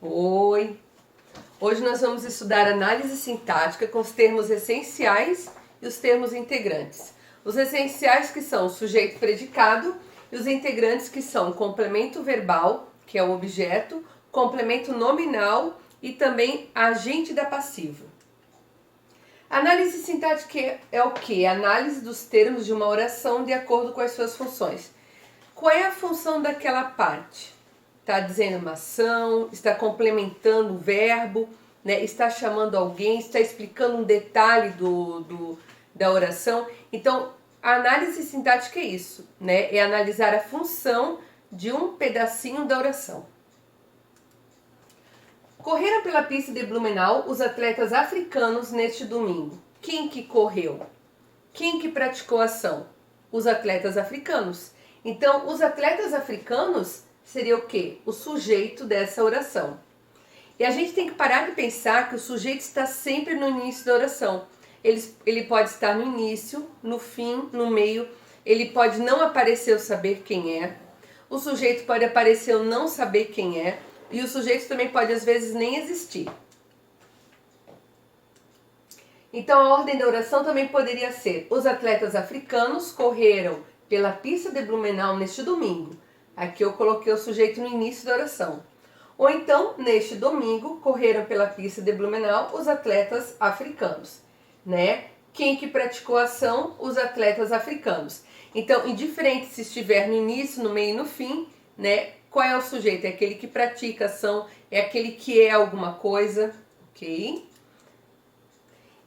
Oi! Hoje nós vamos estudar análise sintática com os termos essenciais e os termos integrantes. Os essenciais que são o sujeito predicado e os integrantes que são complemento verbal, que é o objeto, complemento nominal e também agente da passiva. Análise sintática é o que? Análise dos termos de uma oração de acordo com as suas funções. Qual é a função daquela parte? Está dizendo uma ação, está complementando o verbo, né? Está chamando alguém, está explicando um detalhe da oração. Então, a análise sintática é isso, né? É analisar a função de um pedacinho da oração. Correram pela pista de Blumenau os atletas africanos neste domingo. Quem que correu? Quem que praticou a ação? Os atletas africanos. Então, os atletas africanos seria o quê? O sujeito dessa oração. E a gente tem que parar de pensar que o sujeito está sempre no início da oração. Ele pode estar no início, no fim, no meio. Ele pode não aparecer o saber quem é. O sujeito pode aparecer o não saber quem é. E o sujeito também pode, às vezes, nem existir. Então, a ordem da oração também poderia ser: os atletas africanos correram pela pista de Blumenau neste domingo. Aqui eu coloquei o sujeito no início da oração. Ou então, neste domingo, correram pela pista de Blumenau os atletas africanos, né? Quem que praticou a ação? Os atletas africanos. Então, indiferente se estiver no início, no meio e no fim, né? Qual é o sujeito? É aquele que pratica a ação, é aquele que é alguma coisa, ok?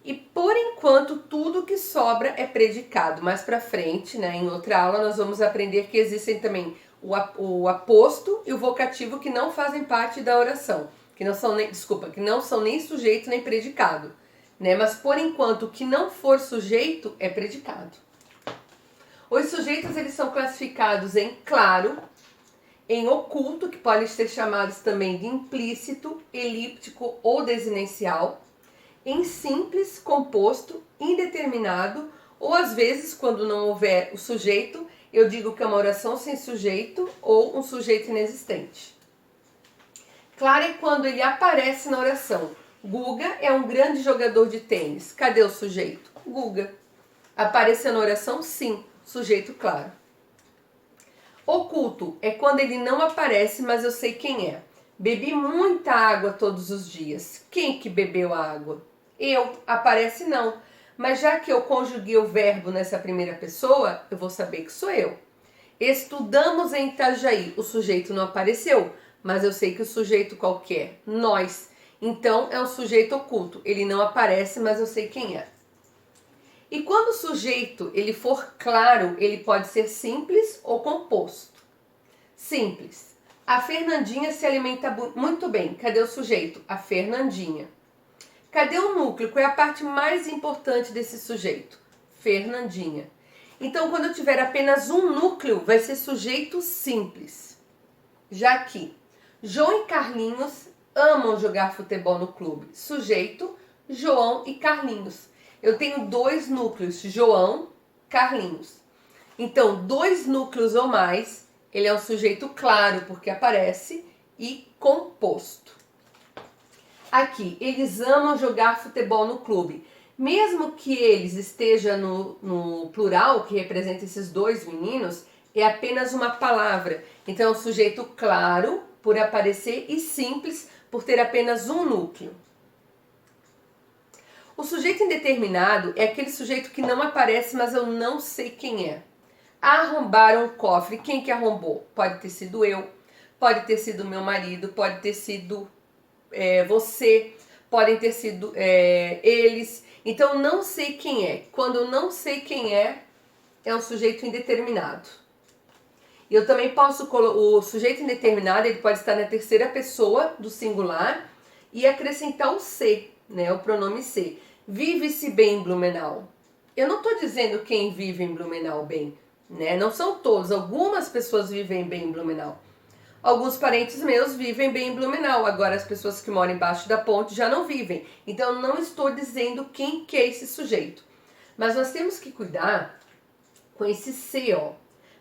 E por enquanto tudo que sobra é predicado. Mais pra frente, né, em outra aula, nós vamos aprender que existem também o aposto e o vocativo que não fazem parte da oração, que não são nem sujeito nem predicado, né? Mas por enquanto o que não for sujeito é predicado. Os sujeitos eles são classificados em claro, em oculto, que podem ser chamados também de implícito, elíptico ou desinencial, em simples, composto, indeterminado, ou às vezes, quando não houver o sujeito, eu digo que é uma oração sem sujeito ou um sujeito inexistente. Claro é quando ele aparece na oração. Guga é um grande jogador de tênis. Cadê o sujeito? Guga. Apareceu na oração? Sim. Sujeito claro. Oculto é quando ele não aparece, mas eu sei quem é. Bebi muita água todos os dias. Quem que bebeu a água? Eu. Aparece não. Mas já que eu conjuguei o verbo nessa primeira pessoa, eu vou saber que sou eu. Estudamos em Itajaí. O sujeito não apareceu, mas eu sei que o sujeito qualquer, nós. Então é um sujeito oculto. Ele não aparece, mas eu sei quem é. E quando o sujeito ele for claro, ele pode ser simples ou composto. Simples. A Fernandinha se alimenta muito bem. Cadê o sujeito? A Fernandinha. Cadê o núcleo? Qual é a parte mais importante desse sujeito? Fernandinha. Então, quando eu tiver apenas um núcleo, vai ser sujeito simples. Já aqui, João e Carlinhos amam jogar futebol no clube. Sujeito, João e Carlinhos. Eu tenho dois núcleos, João, Carlinhos. Então, dois núcleos ou mais, ele é um sujeito claro, porque aparece, e composto. Aqui, eles amam jogar futebol no clube. Mesmo que eles estejam no plural, que representa esses dois meninos, é apenas uma palavra. Então, é um sujeito claro, por aparecer, e simples, por ter apenas um núcleo. O sujeito indeterminado é aquele sujeito que não aparece, mas eu não sei quem é. Arrombaram o cofre. Quem que arrombou? Pode ter sido eu, pode ter sido meu marido, pode ter sido você, podem ter sido eles. Então, não sei quem é. Quando eu não sei quem é um sujeito indeterminado. E eu também posso o sujeito indeterminado, ele pode estar na terceira pessoa do singular e acrescentar o se, né, o pronome se. Vive-se bem em Blumenau. Eu não estou dizendo quem vive em Blumenau bem, né? Não são todos. Algumas pessoas vivem bem em Blumenau. Alguns parentes meus vivem bem em Blumenau. Agora as pessoas que moram embaixo da ponte já não vivem. Então eu não estou dizendo quem que é esse sujeito. Mas nós temos que cuidar com esse se, ó.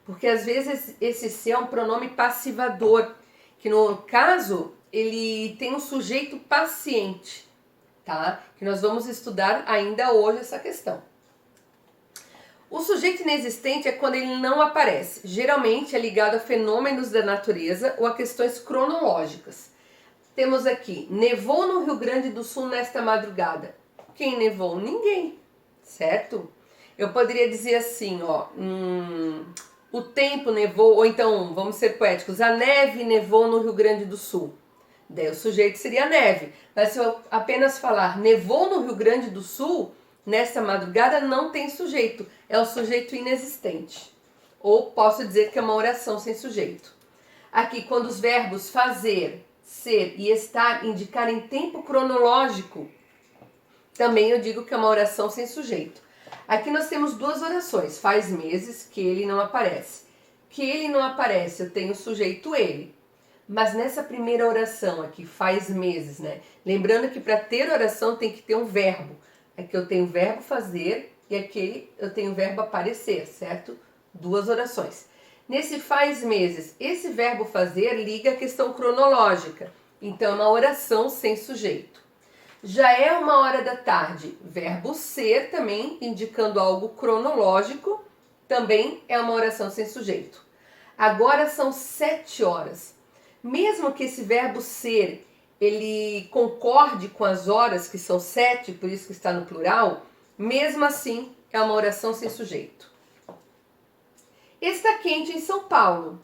Porque às vezes esse se é um pronome passivador. Que no caso ele tem um sujeito paciente, tá? Que nós vamos estudar ainda hoje essa questão. O sujeito inexistente é quando ele não aparece. Geralmente é ligado a fenômenos da natureza ou a questões cronológicas. Temos aqui, nevou no Rio Grande do Sul nesta madrugada. Quem nevou? Ninguém, certo? Eu poderia dizer assim, ó, o tempo nevou, ou então, vamos ser poéticos, a neve nevou no Rio Grande do Sul. Daí o sujeito seria a neve. Mas se eu apenas falar nevou no Rio Grande do Sul, nesta madrugada não tem sujeito, é o sujeito inexistente. Ou posso dizer que é uma oração sem sujeito. Aqui, quando os verbos fazer, ser e estar indicarem tempo cronológico, também eu digo que é uma oração sem sujeito. Aqui nós temos duas orações, faz meses que ele não aparece. Que ele não aparece, eu tenho o sujeito ele. Mas nessa primeira oração aqui, faz meses, né? Lembrando que para ter oração tem que ter um verbo. Aqui eu tenho o verbo fazer e aqui eu tenho o verbo aparecer, certo? Duas orações. Nesse faz meses, esse verbo fazer liga a questão cronológica. Então é uma oração sem sujeito. Já é uma hora da tarde, verbo ser também indicando algo cronológico, também é uma oração sem sujeito. Agora são 7 horas. Mesmo que esse verbo ser ele concorde com as horas, que são 7, por isso que está no plural, mesmo assim é uma oração sem sujeito. Está quente em São Paulo.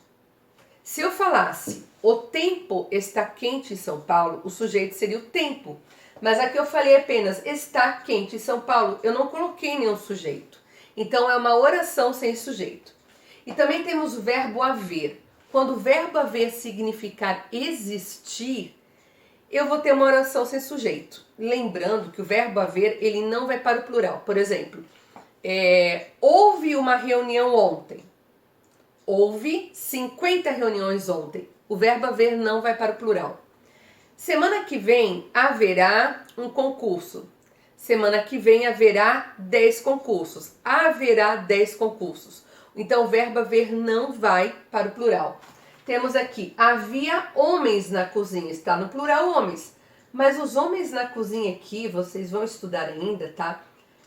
Se eu falasse o tempo está quente em São Paulo, o sujeito seria o tempo. Mas aqui eu falei apenas está quente em São Paulo, eu não coloquei nenhum sujeito. Então é uma oração sem sujeito. E também temos o verbo haver. Quando o verbo haver significar existir, eu vou ter uma oração sem sujeito. Lembrando que o verbo haver, ele não vai para o plural. Por exemplo, houve uma reunião ontem. Houve 50 reuniões ontem. O verbo haver não vai para o plural. Semana que vem haverá um concurso. Semana que vem haverá 10 concursos. Haverá 10 concursos. Então o verbo haver não vai para o plural. Temos aqui, havia homens na cozinha. Está no plural homens. Mas os homens na cozinha aqui, vocês vão estudar ainda, tá?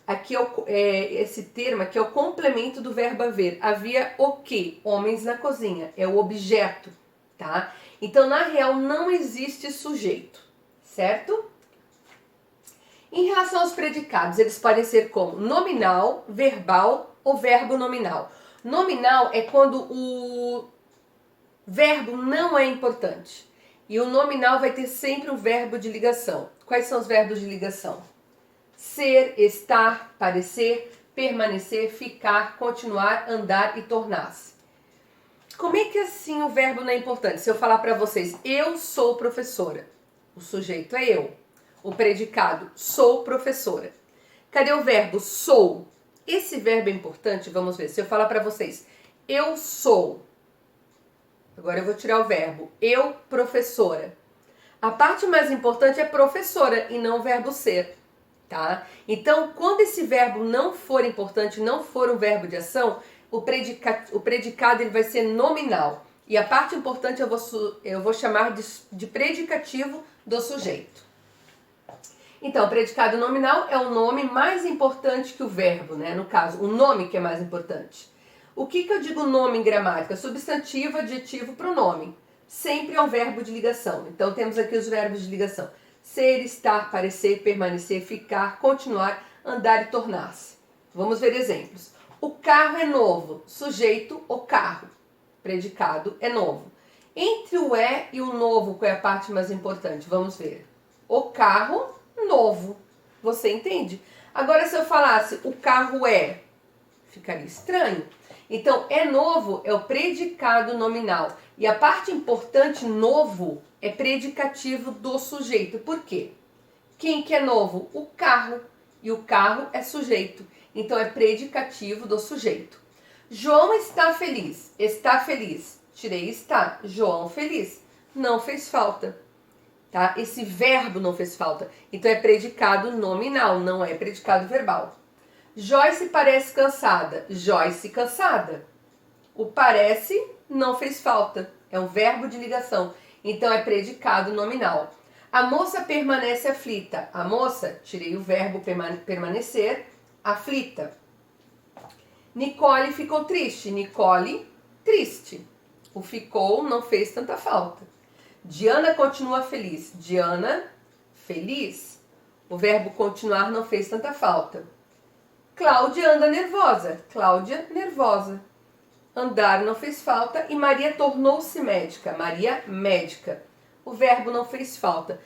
Aqui esse termo aqui é o complemento do verbo haver. Havia o quê? Homens na cozinha. É o objeto, tá? Então, na real, não existe sujeito, certo? Em relação aos predicados, eles podem ser como nominal, verbal ou verbo nominal. Nominal é quando o verbo não é importante. E o nominal vai ter sempre um verbo de ligação. Quais são os verbos de ligação? Ser, estar, parecer, permanecer, ficar, continuar, andar e tornar-se. Como é que assim o verbo não é importante? Se eu falar para vocês, eu sou professora. O sujeito é eu. O predicado, sou professora. Cadê o verbo sou? Esse verbo é importante, vamos ver. Se eu falar para vocês, eu sou. Agora eu vou tirar o verbo, eu professora. A parte mais importante é professora e não o verbo ser. Tá? Então, quando esse verbo não for importante, não for um verbo de ação, o predicado ele vai ser nominal. E a parte importante eu vou chamar de predicativo do sujeito. Então, o predicado nominal é o nome mais importante que o verbo, né? No caso, o nome que é mais importante. O que eu digo nome em gramática? Substantivo, adjetivo, pronome. Sempre é um verbo de ligação. Então, temos aqui os verbos de ligação. Ser, estar, parecer, permanecer, ficar, continuar, andar e tornar-se. Vamos ver exemplos. O carro é novo. Sujeito, o carro. Predicado é novo. Entre o é e o novo, qual é a parte mais importante? Vamos ver. O carro, novo. Você entende? Agora, se eu falasse o carro é, ficaria estranho. Então, é novo é o predicado nominal. E a parte importante, novo, é predicativo do sujeito. Por quê? Quem que é novo? O carro. E o carro é sujeito. Então, é predicativo do sujeito. João está feliz. Está feliz. Tirei está. João feliz. Não fez falta. Tá? Esse verbo não fez falta. Então, é predicado nominal, não é predicado verbal. Joyce parece cansada. Joyce cansada. O parece não fez falta. É um verbo de ligação. então é predicado nominal. A moça permanece aflita. A moça, tirei o verbo permanecer, aflita. Nicole ficou triste. Nicole, triste. O ficou não fez tanta falta. Diana continua feliz. Diana, feliz. O verbo continuar não fez tanta falta. Cláudia anda nervosa. Cláudia, nervosa. Andar não fez falta. E Maria tornou-se médica. Maria, médica. O verbo não fez falta.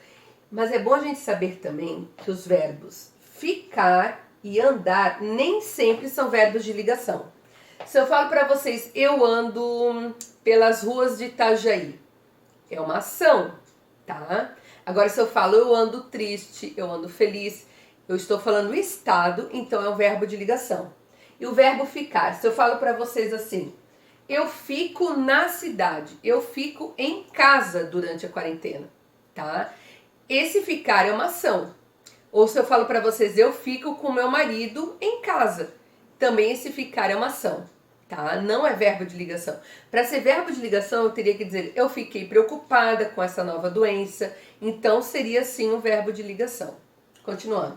Mas é bom a gente saber também que os verbos ficar e andar nem sempre são verbos de ligação. Se eu falo para vocês, eu ando pelas ruas de Itajaí, é uma ação, tá? Agora, se eu falo eu ando triste, eu ando feliz, eu estou falando estado, então é um verbo de ligação. E o verbo ficar, se eu falo para vocês assim, eu fico na cidade, eu fico em casa durante a quarentena, tá? Esse ficar é uma ação. Ou se eu falo para vocês, eu fico com meu marido em casa, também esse ficar é uma ação, tá? Não é verbo de ligação. Para ser verbo de ligação, eu teria que dizer, eu fiquei preocupada com essa nova doença, então seria sim um verbo de ligação. Continuando.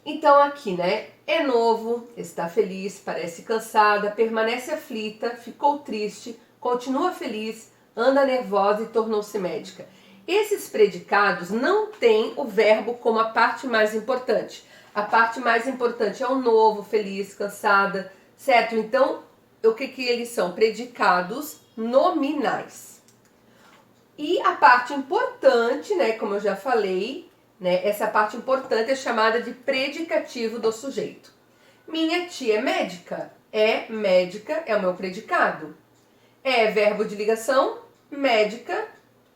Então aqui, né? É novo, está feliz, parece cansada, permanece aflita, ficou triste, continua feliz, anda nervosa e tornou-se médica. Esses predicados não têm o verbo como a parte mais importante. A parte mais importante é o novo, feliz, cansada, certo? Então, o que eles são? Predicados nominais. E a parte importante, né, como eu já falei, né, essa parte importante é chamada de predicativo do sujeito. Minha tia é médica. É médica, é o meu predicado. É verbo de ligação, médica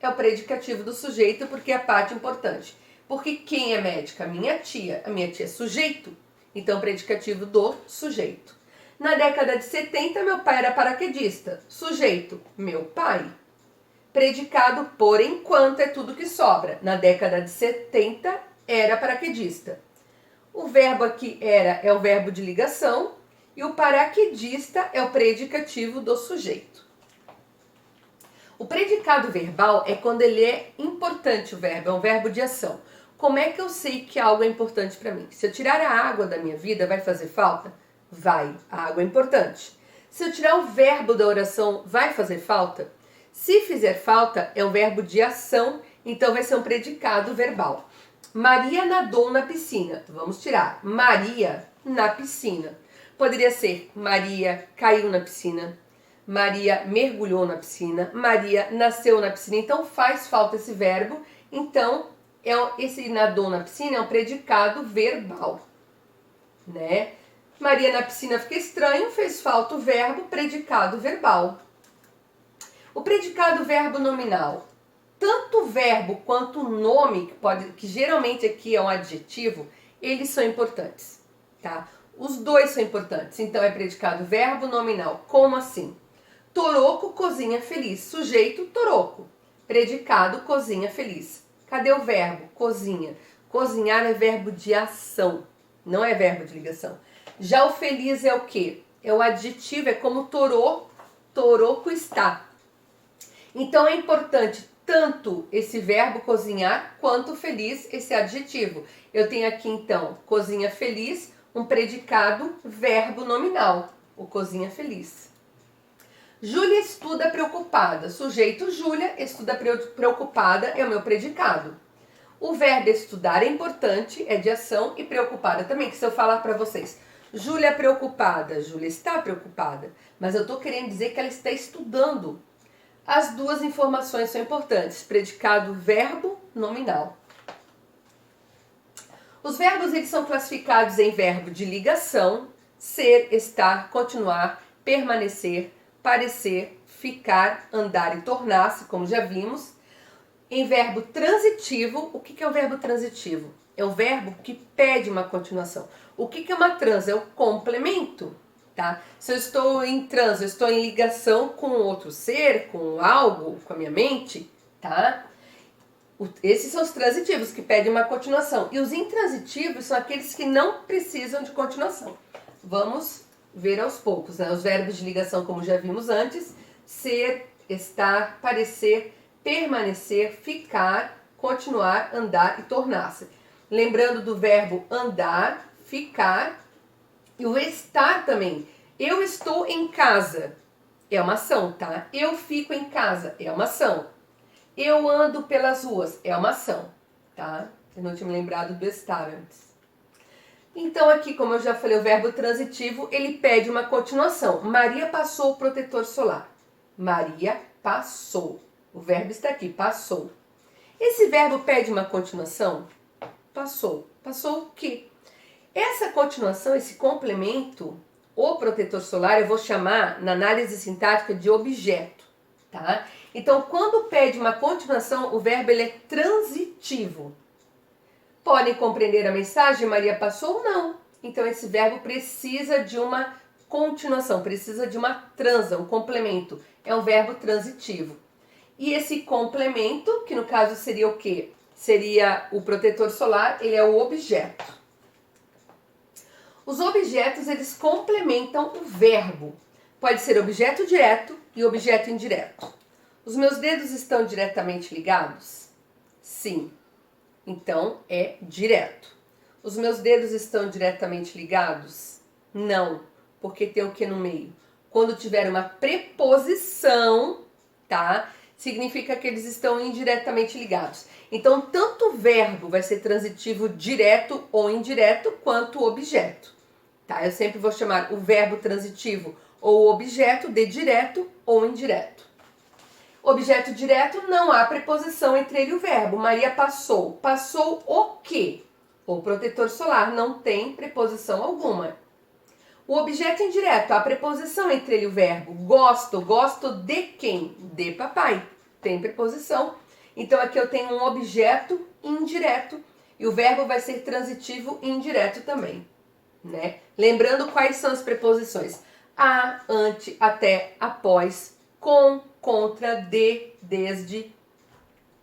é o predicativo do sujeito porque é a parte importante. Porque quem é médica? Minha tia. A minha tia é sujeito, então predicativo do sujeito. Na década de 70, meu pai era paraquedista. Sujeito, meu pai. Predicado por enquanto é tudo que sobra. Na década de 70, era paraquedista. O verbo aqui era é o verbo de ligação e o paraquedista é o predicativo do sujeito. O predicado verbal é quando ele é importante, o verbo, é um verbo de ação. Como é que eu sei que algo é importante para mim? Se eu tirar a água da minha vida, vai fazer falta? Vai, a água é importante. Se eu tirar o verbo da oração, vai fazer falta? Se fizer falta, é um verbo de ação, então vai ser um predicado verbal. Maria nadou na piscina. Vamos tirar Maria na piscina. Poderia ser Maria caiu na piscina. Maria mergulhou na piscina, Maria nasceu na piscina, então faz falta esse verbo, então esse nadou na piscina é um predicado verbal, né? Maria na piscina fica estranho, fez falta o verbo, predicado verbal. O predicado verbo nominal, tanto o verbo quanto o nome, que geralmente aqui é um adjetivo, eles são importantes, tá? Os dois são importantes, então é predicado verbo nominal, como assim? Toroco cozinha feliz. Sujeito, toroco. Predicado, cozinha feliz. Cadê o verbo? Cozinha. Cozinhar é verbo de ação, não é verbo de ligação. Já o feliz é o quê? É o adjetivo, é como toroco está. Então é importante tanto esse verbo cozinhar, quanto feliz esse adjetivo. Eu tenho aqui então, cozinha feliz, um predicado verbo nominal. O cozinha feliz. Júlia estuda preocupada. Sujeito Júlia, estuda preocupada é o meu predicado. O verbo estudar é importante, é de ação, e preocupada também, que se eu falar para vocês, Júlia é preocupada, Júlia está preocupada, mas eu estou querendo dizer que ela está estudando. As duas informações são importantes, predicado verbo nominal. Os verbos eles são classificados em verbo de ligação, ser, estar, continuar, permanecer, parecer, ficar, andar e tornar-se, como já vimos. Em verbo transitivo, o que é o verbo transitivo? É um verbo que pede uma continuação. O que é uma trans? É o complemento, tá? Se eu estou em trans, eu estou em ligação com outro ser, com algo, com a minha mente, tá? Esses são os transitivos, que pedem uma continuação. E os intransitivos são aqueles que não precisam de continuação. Vamos ver aos poucos, né? Os verbos de ligação, como já vimos antes, ser, estar, parecer, permanecer, ficar, continuar, andar e tornar-se. Lembrando do verbo andar, ficar e o estar também. Eu estou em casa, é uma ação, tá? Eu fico em casa, é uma ação. Eu ando pelas ruas, é uma ação, tá? Eu não tinha me lembrado do estar antes. Então aqui, como eu já falei, o verbo transitivo, ele pede uma continuação. Maria passou o protetor solar. Maria passou. O verbo está aqui, passou. Esse verbo pede uma continuação? Passou. Passou o quê? Essa continuação, esse complemento, o protetor solar, eu vou chamar, na análise sintática, de objeto, tá? Então, quando pede uma continuação, o verbo ele é transitivo. Podem compreender a mensagem? Maria passou ou não? Então, esse verbo precisa de uma continuação, precisa de uma transa, um complemento. É um verbo transitivo. E esse complemento, que no caso seria o quê? Seria o protetor solar, ele é o objeto. Os objetos, eles complementam o verbo. Pode ser objeto direto e objeto indireto. Os meus dedos estão diretamente ligados? Sim. Então, é direto. Os meus dedos estão diretamente ligados? Não, porque tem o que no meio? Quando tiver uma preposição, tá? Significa que eles estão indiretamente ligados. Então, tanto o verbo vai ser transitivo direto ou indireto, quanto o objeto. Tá? Eu sempre vou chamar o verbo transitivo ou o objeto de direto ou indireto. Objeto direto, não há preposição entre ele e o verbo. Maria passou. Passou o quê? O protetor solar não tem preposição alguma. O objeto indireto, há preposição entre ele e o verbo. Gosto. Gosto de quem? De papai. Tem preposição. Então aqui eu tenho um objeto indireto e o verbo vai ser transitivo e indireto também, né? Lembrando quais são as preposições: a, ante, até, após, com, contra, de, desde,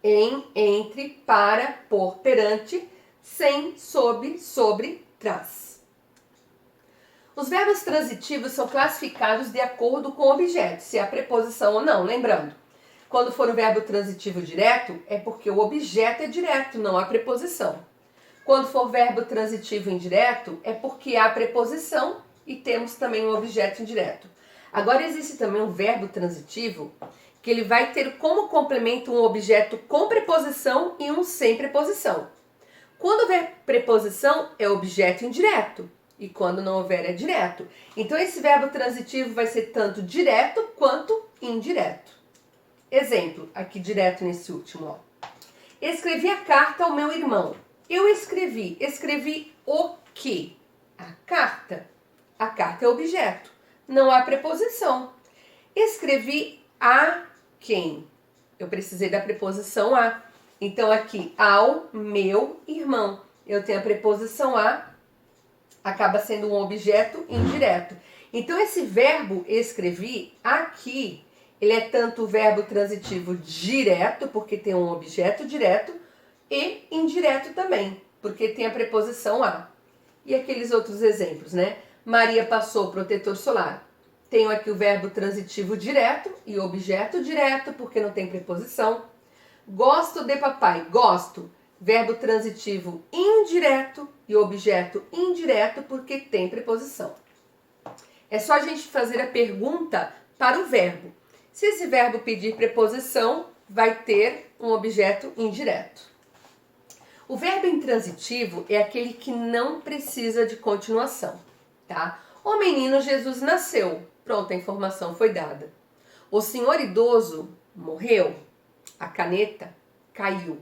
em, entre, para, por, perante, sem, sob, sobre, trás. Os verbos transitivos são classificados de acordo com o objeto, se há preposição ou não. Lembrando, quando for o verbo transitivo direto, é porque o objeto é direto, não há preposição. Quando for verbo transitivo indireto, é porque há preposição e temos também um objeto indireto. Agora, existe também um verbo transitivo que ele vai ter como complemento um objeto com preposição e um sem preposição. Quando houver preposição, é objeto indireto. E quando não houver, é direto. Então, esse verbo transitivo vai ser tanto direto quanto indireto. Exemplo, aqui direto nesse último, ó. Escrevi a carta ao meu irmão. Eu escrevi. Escrevi o quê? A carta. A carta é objeto. Não há preposição. Escrevi a quem? Eu precisei da preposição a. Então, aqui, ao meu irmão. Eu tenho a preposição a, acaba sendo um objeto indireto. Então, esse verbo escrevi, aqui, ele é tanto o verbo transitivo direto, porque tem um objeto direto, e indireto também, porque tem a preposição a. E aqueles outros exemplos, né? Maria passou protetor solar. Tenho aqui o verbo transitivo direto e objeto direto, porque não tem preposição. Gosto de papai. Gosto. Verbo transitivo indireto e objeto indireto, porque tem preposição. É só a gente fazer a pergunta para o verbo. Se esse verbo pedir preposição, vai ter um objeto indireto. O verbo intransitivo é aquele que não precisa de continuação, tá? O menino Jesus nasceu. Pronto, a informação foi dada. O senhor idoso morreu. A caneta caiu.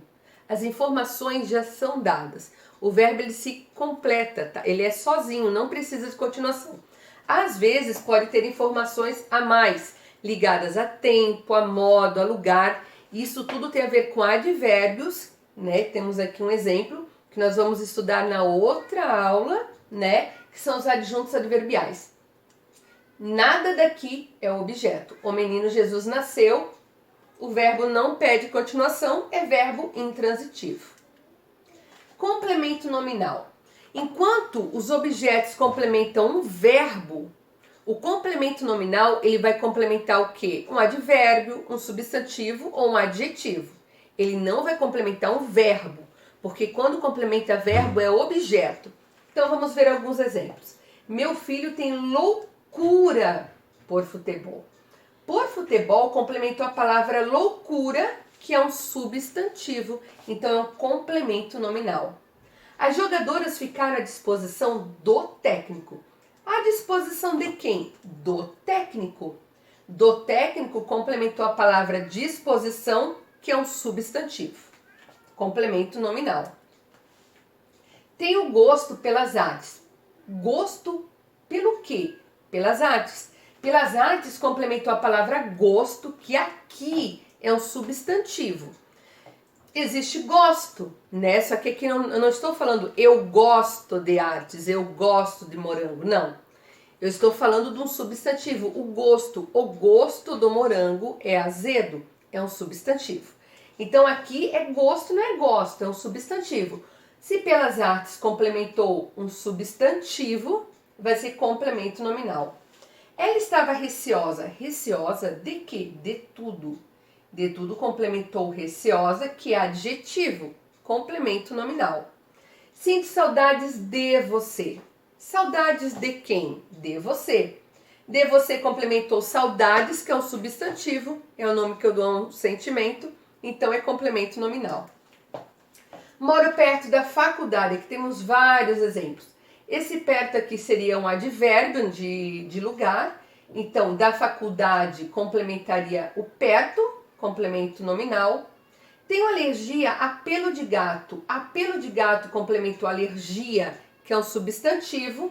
As informações já são dadas. O verbo ele se completa, tá? Ele é sozinho, não precisa de continuação. Às vezes pode ter informações a mais, ligadas a tempo, a modo, a lugar. Isso tudo tem a ver com advérbios, né? Temos aqui um exemplo que nós vamos estudar na outra aula, né? Que são os adjuntos adverbiais. Nada daqui é o objeto. O menino Jesus nasceu. O verbo não pede continuação, é verbo intransitivo. Complemento nominal. Enquanto os objetos complementam um verbo, O complemento nominal, ele vai complementar o quê? Um advérbio, um substantivo ou um adjetivo. Ele não vai complementar um verbo, porque quando complementa verbo é objeto. Então vamos ver alguns exemplos. Meu filho tem loucura por futebol. Por futebol complementou a palavra loucura, que é um substantivo, então é um complemento nominal. As jogadoras ficaram à disposição do técnico. À disposição de quem? Do técnico. Do técnico complementou a palavra disposição, que é um substantivo. Complemento nominal. Tenho gosto pelas artes. Gosto pelo quê? Pelas artes. Pelas artes complementou a palavra gosto, que aqui é um substantivo. Existe gosto, né? Só que aqui eu não estou falando eu gosto de artes, eu gosto de morango, não. Eu estou falando de um substantivo, o gosto do morango é azedo, é um substantivo. Então aqui é gosto, não é gosto, é um substantivo. Se pelas artes complementou um substantivo, vai ser complemento nominal. Ela estava receosa. Receosa de quê? De tudo. De tudo complementou receosa, que é adjetivo, complemento nominal. Sinto saudades de você. Saudades de quem? De você. De você complementou saudades, que é um substantivo, é o nome que eu dou a um sentimento, então é complemento nominal. Moro perto da faculdade, aqui temos vários exemplos. Esse perto aqui seria um advérbio de lugar, então da faculdade complementaria o perto, complemento nominal. Tenho alergia a pelo de gato. A pelo de gato complementou alergia, que é um substantivo.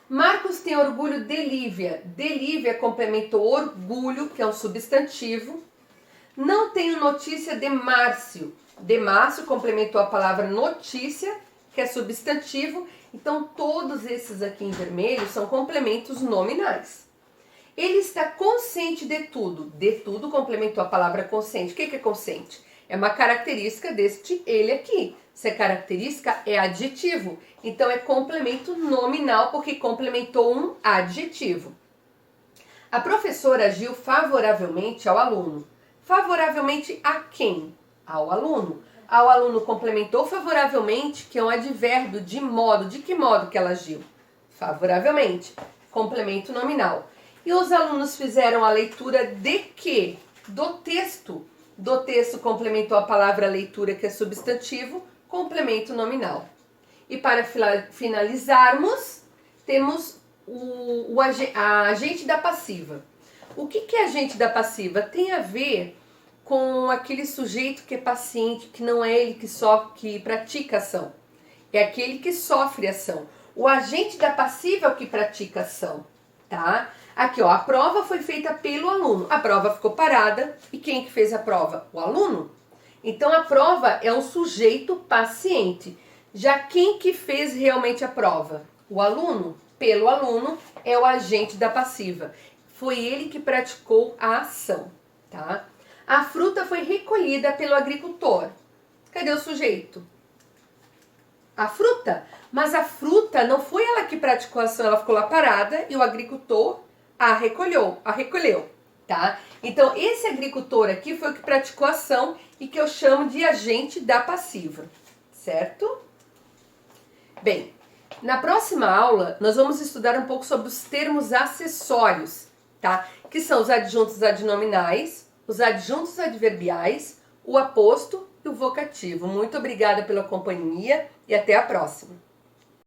Marcos tem orgulho de Lívia. De Lívia complementou orgulho, que é um substantivo. Não tenho notícia de Márcio. De Márcio complementou a palavra notícia, que é substantivo. Então, todos esses aqui em vermelho são complementos nominais. Ele está consciente de tudo. De tudo complementou a palavra consciente. O que é consciente? É uma característica deste ele aqui. Se é característica, é adjetivo. Então, é complemento nominal, porque complementou um adjetivo. A professora agiu favoravelmente ao aluno. Favoravelmente a quem? Ao aluno. Ao aluno complementou favoravelmente, que é um advérbio de modo. De que modo que ela agiu? Favoravelmente. Complemento nominal. E os alunos fizeram a leitura de quê? Do texto. Do texto complementou a palavra leitura, que é substantivo, complemento nominal. E para finalizarmos, temos a agente da passiva. O que é agente da passiva? Tem a ver com aquele sujeito que é paciente, que não é ele que pratica ação. É aquele que sofre ação. O agente da passiva é o que pratica ação, tá? Aqui, ó, a prova foi feita pelo aluno. A prova ficou parada. E quem que fez a prova? O aluno. Então, a prova é um sujeito paciente. Já quem que fez realmente a prova? O aluno. Pelo aluno é o agente da passiva. Foi ele que praticou a ação, tá? A fruta foi recolhida pelo agricultor. Cadê o sujeito? A fruta. Mas a fruta não foi ela que praticou a ação, ela ficou lá parada e o agricultor a recolheu, tá? Então, esse agricultor aqui foi o que praticou a ação e que eu chamo de agente da passiva, certo? Bem, na próxima aula, nós vamos estudar um pouco sobre os termos acessórios, tá? Que são os adjuntos adnominais, os adjuntos adverbiais, o aposto e o vocativo. Muito obrigada pela companhia e até a próxima.